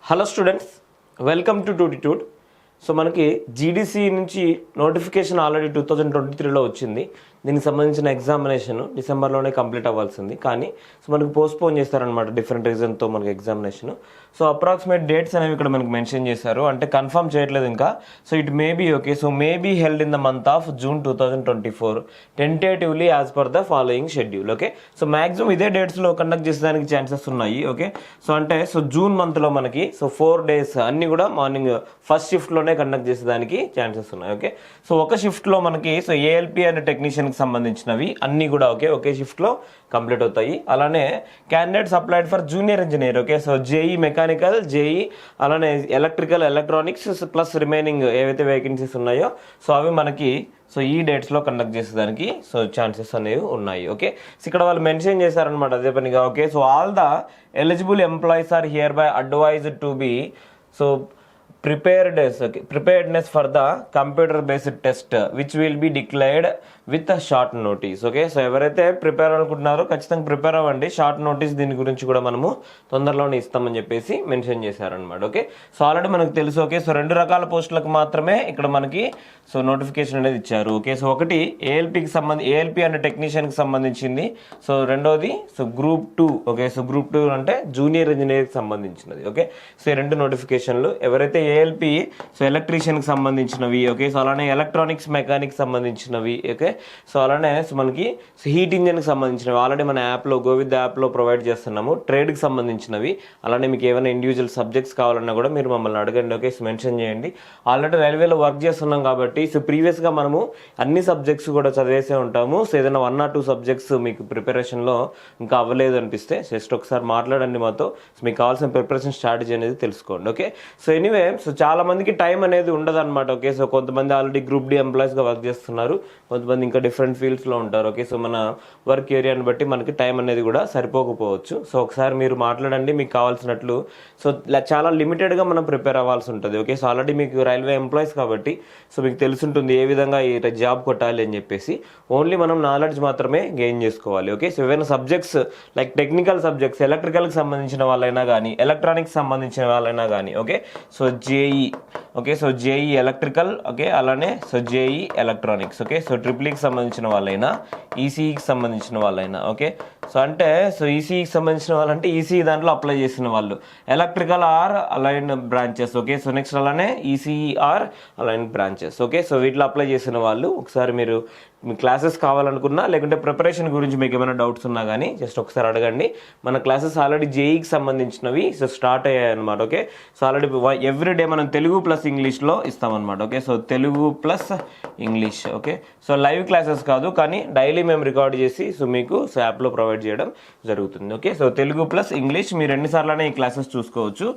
Hello students, welcome to Tutitude. So మనకి GDC నుంచి notification already 2023లో వచ్చింది. దీనికి సంబంధించిన ఎగ్జామినేషన్ డిసెంబర్లోనే కంప్లీట్ అవ్వాల్సింది, కానీ సో మనకి పోస్ట్పోన్ చేస్తారనమాట డిఫరెంట్ రీజన్తో మనకి ఎగ్జామినేషన్. సో అప్రాక్సిమేట్ డేట్స్ అనేవి ఇక్కడ మనకి మెన్షన్ చేశారు, అంటే కన్ఫర్మ్ చేయట్లేదు ఇంకా. So it may be okay. So may be held in the month of June 2024 tentatively as per the following schedule. Okay, so maximum ఇదే డేట్స్లో కండక్ట్ చేసేదానికి ఛాన్సెస్ ఉన్నాయి. ఓకే, సో అంటే సో జూన్ మంత్లో మనకి సో 4 days అన్నీ కూడా morning first షిఫ్ట్లోనే కండక్ట్ చేసేదానికి ఛాన్సెస్ ఉన్నాయి. ఓకే, సో ఒక షిఫ్ట్లో మనకి సో ఏఎల్పి అండ్ టెక్నీషియన్కి సంబంధించినవి అన్నీ కూడా ఒకే షిఫ్ట్లో కంప్లీట్ అవుతాయి. అలానే candidates applied for junior engineer. Okay, so JEE mechanical, JEE అలానే ఎలక్ట్రికల్, ఎలక్ట్రానిక్స్ ప్లస్ రిమైనింగ్ ఏవైతే వేకెన్సీస్ ఉన్నాయో సో అవి మనకి సో ఈ డేట్స్లో కండక్ట్ చేసేదానికి సో ఛాన్సెస్ అనేవి ఉన్నాయి. ఓకే, సో ఇక్కడ వాళ్ళు మెన్షన్ చేశారనమాట అదే పనిగా. Okay, so all the eligible employees are hereby advised to be so preparedness for the computer based test which will be declared with a short notice. Okay, so ఎవరైతే prepare అనుకుంటున్నారో ఖచ్చితంగా prepare అవ్వండి. Short notice దీని గురించి కూడా మనము తొందరలోనే ఇస్తామని చెప్పేసి మెన్షన్ చేశారనమాట. ఓకే, సో ఆల్రెడీ మనకు తెలుసు. ఓకే, సో 2 రకాల పోస్టులకు మాత్రమే ఇక్కడ మనకి సో నోటిఫికేషన్ అనేది ఇచ్చారు. ఓకే, సో ఒకటి ఏఎల్పి అండ్ టెక్నీషియన్కి సంబంధించింది. సో రెండోది so group 2. Okay, so group 2 అంటే జూనియర్ ఇంజనీర్కి సంబంధించినది. ఓకే, సో ఈ 2 నోటిఫికేషన్లు. ఎవరైతే ఏఎల్పి సో ఎలక్ట్రీషియన్కి సంబంధించినవి. ఓకే, సో అలానే ఎలక్ట్రానిక్స్ మెకానిక్స్ సంబంధించినవి. ఓకే, సో అలానే సో మనకి హీట్ ఇంజన్కి సంబంధించినవి ఆల్రెడీ మన యాప్లో గోవిద్ యాప్లో ప్రొవైడ్ చేస్తున్నాము. ట్రేడ్కి సంబంధించినవి, అలానే మీకు ఏమైనా ఇండివిజువల్ సబ్జెక్ట్స్ కావాలన్నా కూడా మీరు మమ్మల్ని అడగండి. ఓకే, సో మెన్షన్ చేయండి. ఆల్రెడీ రైల్వేలో వర్క్ చేస్తున్నాం కాబట్టి సో ప్రీవియస్గా మనము అన్ని సబ్జెక్ట్స్ కూడా చదివేసే ఉంటాము. సో ఏదైనా 1 or 2 సబ్జెక్ట్స్ మీకు ప్రిపరేషన్లో ఇంకా అవ్వలేదు అనిపిస్తే జస్ట్ ఒకసారి మాట్లాడండి మాతో. సో మీకు కావాల్సిన ప్రిపరేషన్ స్ట్రాటజీ అనేది తెలుసుకోండి. ఓకే, సో ఎనీవే సో చాలా మందికి టైం అనేది ఉండదు అనమాట. ఓకే, సో కొంతమంది ఆల్రెడీ గ్రూప్ డి ఎంప్లాయీస్గా వర్క్ చేస్తున్నారు, కొంతమంది ఇంకా డిఫరెంట్ ఫీల్డ్స్లో ఉంటారు. ఓకే, సో మన వర్క్ ఏరియాని బట్టి మనకి టైం అనేది కూడా సరిపోకపోవచ్చు. సో ఒకసారి మీరు మాట్లాడండి మీకు కావాల్సినట్లు. సో చాలా లిమిటెడ్గా మనం ప్రిపేర్ అవ్వాల్సి ఉంటుంది. ఓకే, సో ఆల్రెడీ మీకు రైల్వే ఎంప్లాయీస్ కాబట్టి సో మీకు తెలుసుంటుంది ఏ విధంగా ఈ జాబ్ కొట్టాలి అని చెప్పేసి. ఓన్లీ మనం నాలెడ్జ్ మాత్రమే గెయిన్ చేసుకోవాలి. ఓకే, సో ఏవైనా సబ్జెక్ట్స్ లైక్ టెక్నికల్ సబ్జెక్ట్స్ ఎలక్ట్రికల్కి సంబంధించిన వాళ్ళైనా కానీ ఎలక్ట్రానిక్స్ సంబంధించిన వాళ్ళైనా కానీ. Okay, so JE. Okay, so JE electrical. Okay, అలానే so JE electronics. Okay, so ట్రిపుల్ఈకి సంబంధించిన వాళ్ళైనా ఈసీఈకి సంబంధించిన వాళ్ళైనా. ఓకే, సో అంటే సో ఈసీఈకి సంబంధించిన వాళ్ళంటే ఈసీఈ దాంట్లో అప్లై చేసిన వాళ్ళు, electrical or aligned branches. Okay, so next అలానే ECE or aligned branches. Okay, so వీటిలో అప్లై చేసిన వాళ్ళు ఒకసారి మీరు మీ క్లాసెస్ కావాలనుకున్నా లేకుంటే ప్రిపరేషన్ గురించి మీకు ఏమైనా డౌట్స్ ఉన్నా కానీ జస్ట్ ఒకసారి అడగండి. మన క్లాసెస్ ఆల్రెడీ జేఈకి సంబంధించినవి సో స్టార్ట్ అయ్యాయి అనమాట. ఓకే, సో ఆల్రెడీ ఎవ్రీడే మనం తెలుగు ప్లస్ ఇంగ్లీష్లో ఇస్తామన్నమాట. Okay, so Telugu plus English. Okay, so live classes కాదు, కానీ డైలీ మేము రికార్డ్ చేసి సో మీకు సో యాప్లో ప్రొవైడ్ చేయడం జరుగుతుంది. Okay, so Telugu plus English మీరు ఎన్నిసార్లనే ఈ క్లాసెస్ చూసుకోవచ్చు.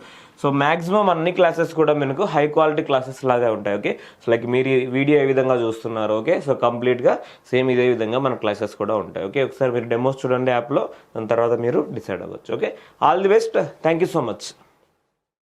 సో మ్యాక్సిమం అన్ని క్లాసెస్ కూడా మీకు హై క్వాలిటీ క్లాసెస్ లాగా ఉంటాయి. ఓకే, సో లైక్ మీరు వీడియో ఏ విధంగా చూస్తున్నారు. ఓకే, సో కంప్లీట్గా సేమ్ ఇదే విధంగా మన క్లాసెస్ కూడా ఉంటాయి. ఓకే, ఒకసారి మీరు డెమోస్ చూడండి యాప్లో, దాని తర్వాత మీరు డిసైడ్ అవ్వచ్చు. Okay, all the best. Thank you so much.